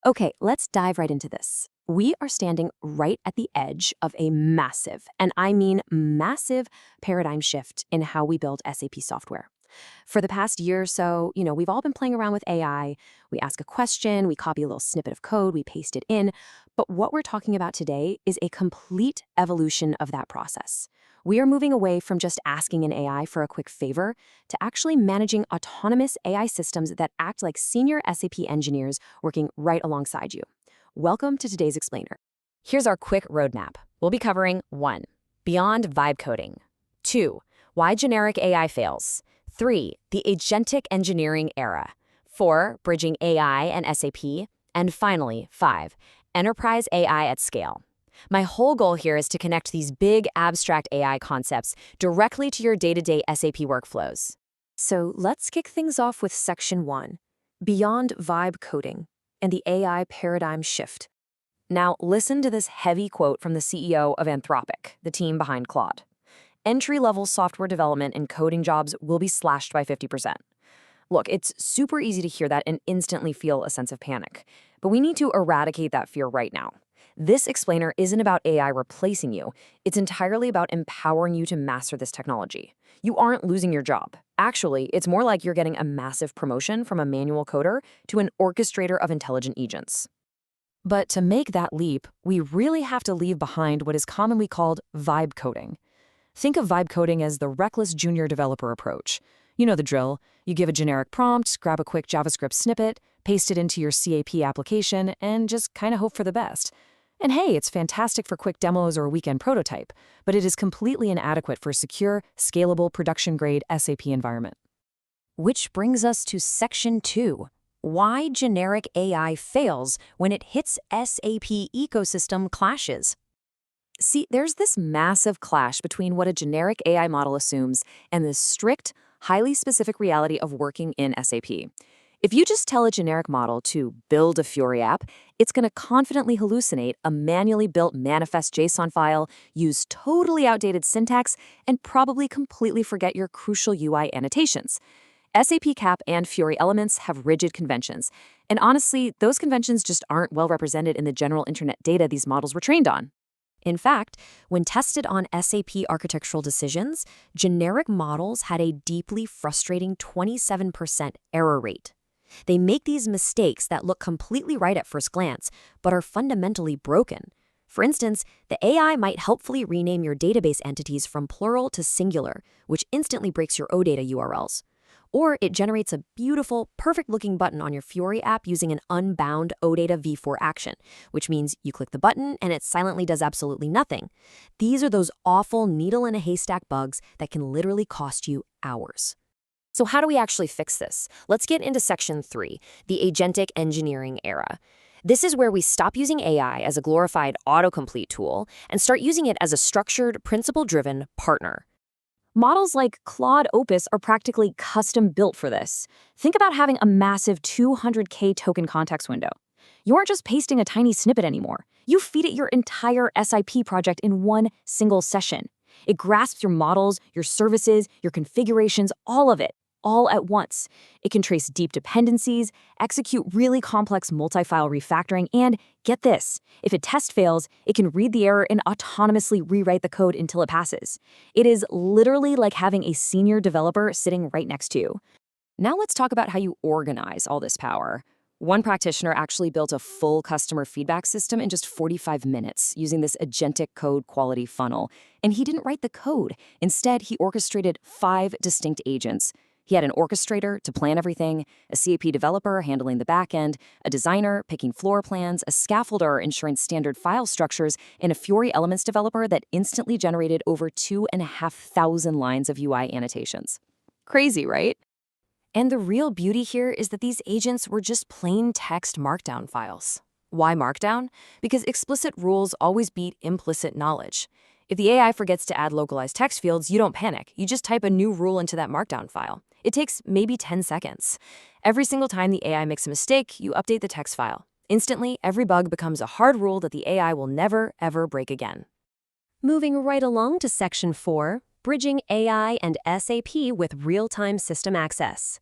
Okay, let's dive right into this. We are standing right at the edge of a massive, and I mean massive, paradigm shift in how we build SAP software. For the past year or so, we've all been playing around with AI. We ask a question, we copy a little snippet of code, we paste it in. But what we're talking about today is a complete evolution of that process. We are moving away from just asking an AI for a quick favor to actually managing autonomous AI systems that act like senior SAP engineers working right alongside you. Welcome to today's explainer. Here's our quick roadmap. We'll be covering 1. Beyond vibe coding. 2. Why generic AI fails. 3. The agentic engineering era. 4. Bridging AI and SAP. And finally, 5. Enterprise AI at scale. My whole goal here is to connect these big, abstract AI concepts directly to your day-to-day SAP workflows. So let's kick things off with Section 1, Beyond Vibe Coding and the AI Paradigm Shift. Now, listen to this heavy quote from the CEO of Anthropic, the team behind Claude. Entry-level software development and coding jobs will be slashed by 50%. Look, it's super easy to hear that and instantly feel a sense of panic. But we need to eradicate that fear right now. This explainer isn't about AI replacing you. It's entirely about empowering you to master this technology. You aren't losing your job. Actually, it's more like you're getting a massive promotion from a manual coder to an orchestrator of intelligent agents. But to make that leap, we really have to leave behind what is commonly called vibe coding. Think of vibe coding as the reckless junior developer approach. You know the drill. You give a generic prompt, grab a quick JavaScript snippet, paste it into your SAP application, and just kind of hope for the best. And hey, it's fantastic for quick demos or a weekend prototype, but it is completely inadequate for a secure, scalable, production-grade SAP environment. Which brings us to Section 2. Why generic AI fails when it hits SAP ecosystem clashes. See, there's this massive clash between what a generic AI model assumes and the strict, highly specific reality of working in SAP. If you just tell a generic model to build a Fiori app, it's going to confidently hallucinate a manually built manifest JSON file, use totally outdated syntax, and probably completely forget your crucial UI annotations. SAP CAP and Fiori elements have rigid conventions, and honestly, those conventions just aren't well represented in the general internet data these models were trained on. In fact, when tested on SAP architectural decisions, generic models had a deeply frustrating 27% error rate. They make these mistakes that look completely right at first glance, but are fundamentally broken. For instance, the AI might helpfully rename your database entities from plural to singular, which instantly breaks your OData URLs. Or it generates a beautiful, perfect-looking button on your Fiori app using an unbound OData v4 action, which means you click the button and it silently does absolutely nothing. These are those awful needle-in-a-haystack bugs that can literally cost you hours. So how do we actually fix this? Let's get into Section 3, the agentic engineering era. This is where we stop using AI as a glorified autocomplete tool and start using it as a structured, principle-driven partner. Models like Claude Opus are practically custom-built for this. Think about having a massive 200K token context window. You aren't just pasting a tiny snippet anymore. You feed it your entire SIP project in one single session. It grasps your models, your services, your configurations, all of it, all at once. It can trace deep dependencies, execute really complex multi-file refactoring, and get this, if a test fails, it can read the error and autonomously rewrite the code until it passes. It is literally like having a senior developer sitting right next to you. Now let's talk about how you organize all this power. One practitioner actually built a full customer feedback system in just 45 minutes using this agentic code quality funnel. And he didn't write the code. Instead, he orchestrated 5 distinct agents. He had an orchestrator to plan everything, a SAP developer handling the backend, a designer picking floor plans, a scaffolder ensuring standard file structures, and a Fiori Elements developer that instantly generated over 2,500 lines of UI annotations. Crazy, right? And the real beauty here is that these agents were just plain text markdown files. Why markdown? Because explicit rules always beat implicit knowledge. If the AI forgets to add localized text fields, you don't panic. You just type a new rule into that markdown file. It takes maybe 10 seconds. Every single time the AI makes a mistake, you update the text file. Instantly, every bug becomes a hard rule that the AI will never, ever break again. Moving right along to Section 4, Bridging AI and SAP with Real-Time System Access.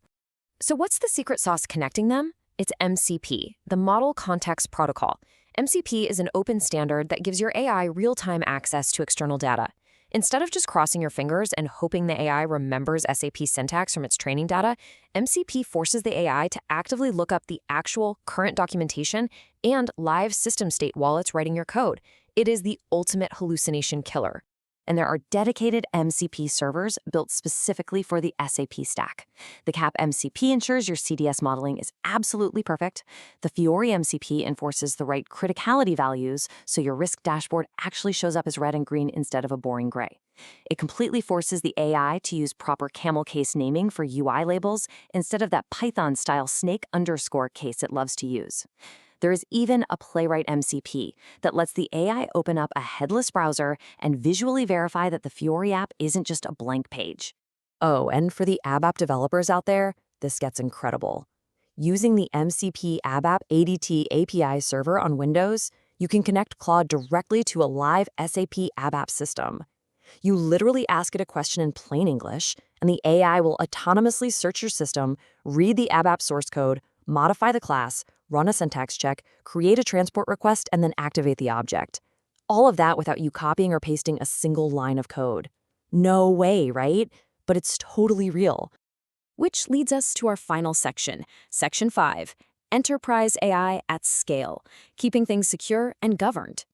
So what's the secret sauce connecting them? It's MCP, the Model Context Protocol. MCP is an open standard that gives your AI real-time access to external data. Instead of just crossing your fingers and hoping the AI remembers SAP syntax from its training data, MCP forces the AI to actively look up the actual current documentation and live system state while it's writing your code. It is the ultimate hallucination killer. And there are dedicated MCP servers built specifically for the SAP stack. The CAP MCP ensures your CDS modeling is absolutely perfect. The Fiori MCP enforces the right criticality values, so your risk dashboard actually shows up as red and green instead of a boring gray. It completely forces the AI to use proper camel case naming for UI labels instead of that Python-style snake underscore case it loves to use. There is even a Playwright MCP that lets the AI open up a headless browser and visually verify that the Fiori app isn't just a blank page. Oh, and for the ABAP developers out there, this gets incredible. Using the MCP ABAP ADT API server on Windows, you can connect Claude directly to a live SAP ABAP system. You literally ask it a question in plain English, and the AI will autonomously search your system, read the ABAP source code, modify the class, run a syntax check, create a transport request, and then activate the object. All of that without you copying or pasting a single line of code. No way, right? But it's totally real. Which leads us to our final section, Section 5, Enterprise AI at Scale, keeping things secure and governed.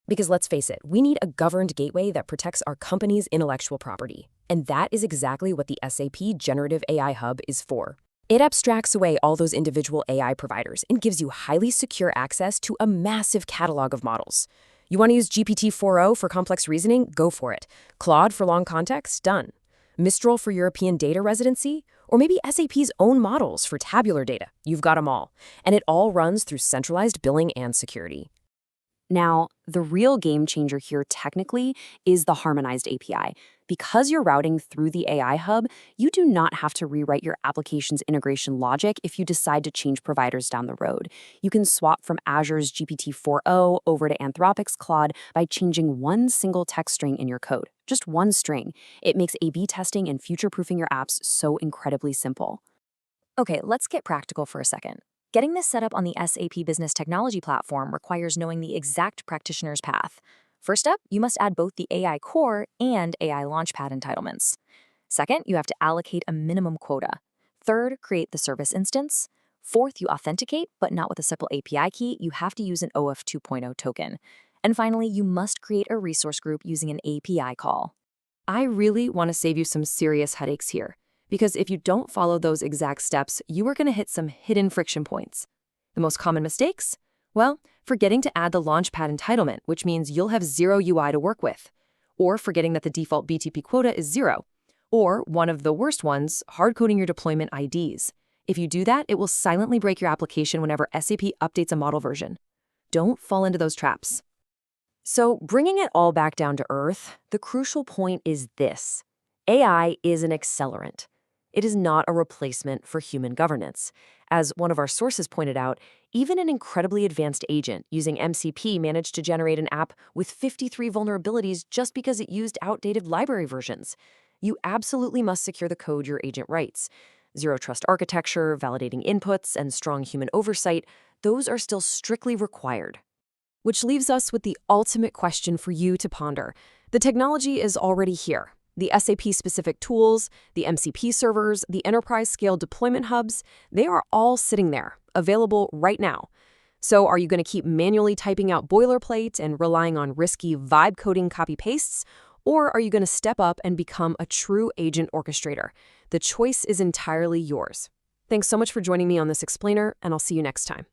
Because let's face it, we need a governed gateway that protects our company's intellectual property. And that is exactly what the SAP Generative AI Hub is for. It abstracts away all those individual AI providers and gives you highly secure access to a massive catalog of models. You want to use GPT-4o for complex reasoning? Go for it. Claude for long context? Done. Mistral for European data residency? Or maybe SAP's own models for tabular data? You've got them all. And it all runs through centralized billing and security. Now, the real game changer here technically is the harmonized API. Because you're routing through the AI hub, you do not have to rewrite your application's integration logic if you decide to change providers down the road. You can swap from Azure's GPT-4o over to Anthropic's Claude by changing one single text string in your code. Just one string. It makes A/B testing and future-proofing your apps so incredibly simple. Okay, let's get practical for a second. Getting this set up on the SAP Business Technology Platform requires knowing the exact practitioner's path. First up, you must add both the AI Core and AI Launchpad entitlements. Second, you have to allocate a minimum quota. Third, create the service instance. Fourth, you authenticate, but not with a simple API key. You have to use an OAuth 2.0 token. And finally, you must create a resource group using an API call. I really want to save you some serious headaches here, because if you don't follow those exact steps, you are going to hit some hidden friction points. The most common mistakes? Well, forgetting to add the Launchpad entitlement, which means you'll have zero UI to work with. Or forgetting that the default BTP quota is 0. Or, one of the worst ones, hard-coding your deployment IDs. If you do that, it will silently break your application whenever SAP updates a model version. Don't fall into those traps. So, bringing it all back down to earth, the crucial point is this. AI is an accelerant. It is not a replacement for human governance. As one of our sources pointed out, even an incredibly advanced agent using MCP managed to generate an app with 53 vulnerabilities just because it used outdated library versions. You absolutely must secure the code your agent writes. Zero trust architecture, validating inputs, and strong human oversight, those are still strictly required. Which leaves us with the ultimate question for you to ponder. The technology is already here. The SAP-specific tools, the MCP servers, the enterprise-scale deployment hubs, they are all sitting there, available right now. So are you going to keep manually typing out boilerplate and relying on risky vibe coding copy-pastes? Or are you going to step up and become a true agent orchestrator? The choice is entirely yours. Thanks so much for joining me on this explainer, and I'll see you next time.